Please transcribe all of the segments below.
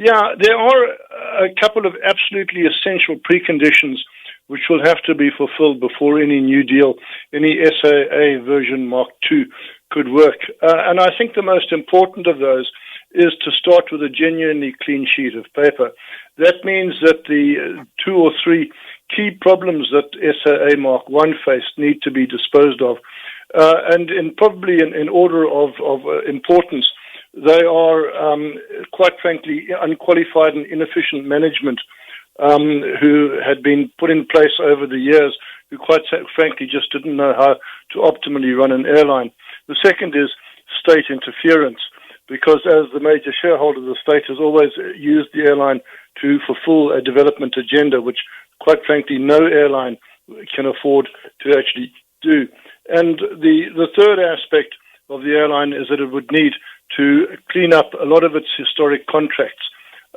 Yeah, there are a couple of absolutely essential preconditions which will have to be fulfilled before any new deal, any SAA version Mark II could work. And I think the most important of those is to start with a genuinely clean sheet of paper. That means that the 2 or 3 key problems that SAA Mark I faced need to be disposed of. And probably in order of importance, they are, quite frankly, unqualified and inefficient management who had been put in place over the years, who quite frankly just didn't know how to optimally run an airline. The second is state interference, because as the major shareholder, the state has always used the airline to fulfill a development agenda, which quite frankly no airline can afford to actually do. And the third aspect of the airline is that it would need to clean up a lot of its historic contracts.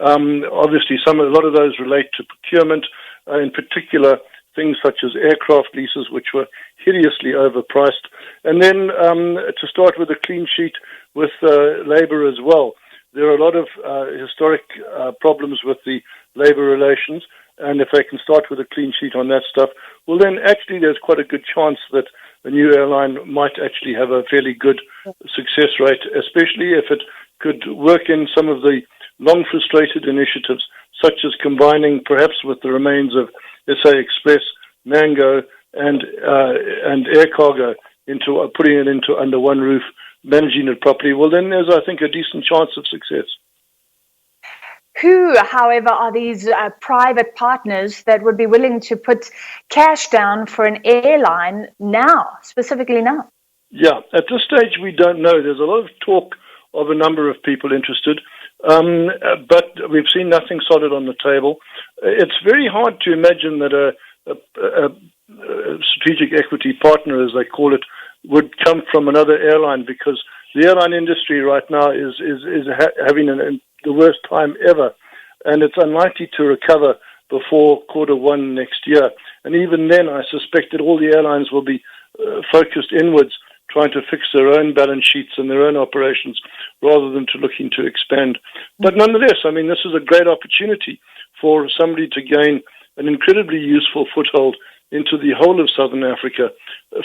Obviously, a lot of those relate to procurement, in particular things such as aircraft leases, which were hideously overpriced. And then to start with a clean sheet with labor as well. There are a lot of historic problems with the labor relations, and if they can start with a clean sheet on that stuff, well then actually there's quite a good chance that a new airline might actually have a fairly good success rate, especially if it could work in some of the long frustrated initiatives, such as combining perhaps with the remains of SA Express, Mango, and air cargo into putting it into under one roof, managing it properly. Well, then there's, I think, a decent chance of success. Who, however, are these private partners that would be willing to put cash down for an airline now, specifically now? Yeah, at this stage we don't know. There's a lot of talk of a number of people interested, but we've seen nothing solid on the table. It's very hard to imagine that a strategic equity partner, as they call it, would come from another airline, because the airline industry right now is having the worst time ever, and it's unlikely to recover before Q1 next year. And even then, I suspect that all the airlines will be focused inwards, trying to fix their own balance sheets and their own operations, rather than to looking to expand. But nonetheless, I mean, this is a great opportunity for somebody to gain an incredibly useful foothold into the whole of Southern Africa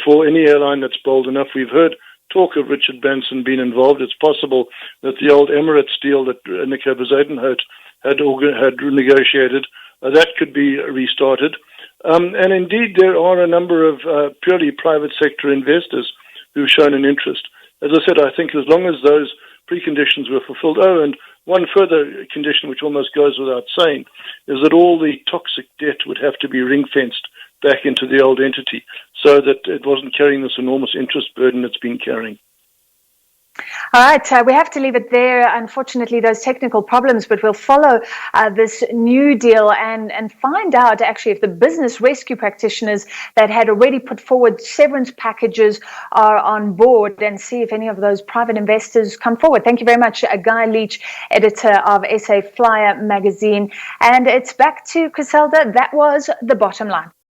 for any airline that's bold enough. We've heard talk of Richard Branson being involved. It's possible that the old Emirates deal that Nico Bezuidenhout had negotiated, that could be restarted. And indeed, there are a number of purely private sector investors who've shown an interest. As I said, I think as long as those preconditions were fulfilled. Oh, and one further condition, which almost goes without saying, is that all the toxic debt would have to be ring-fenced back into the old entity, so that it wasn't carrying this enormous interest burden it's been carrying. All right, we have to leave it there. Unfortunately, those technical problems, but we'll follow this new deal and find out actually if the business rescue practitioners that had already put forward severance packages are on board, and see if any of those private investors come forward. Thank you very much, Guy Leitch, editor of SA Flyer magazine. And it's back to Griselda. That was The Bottom Line.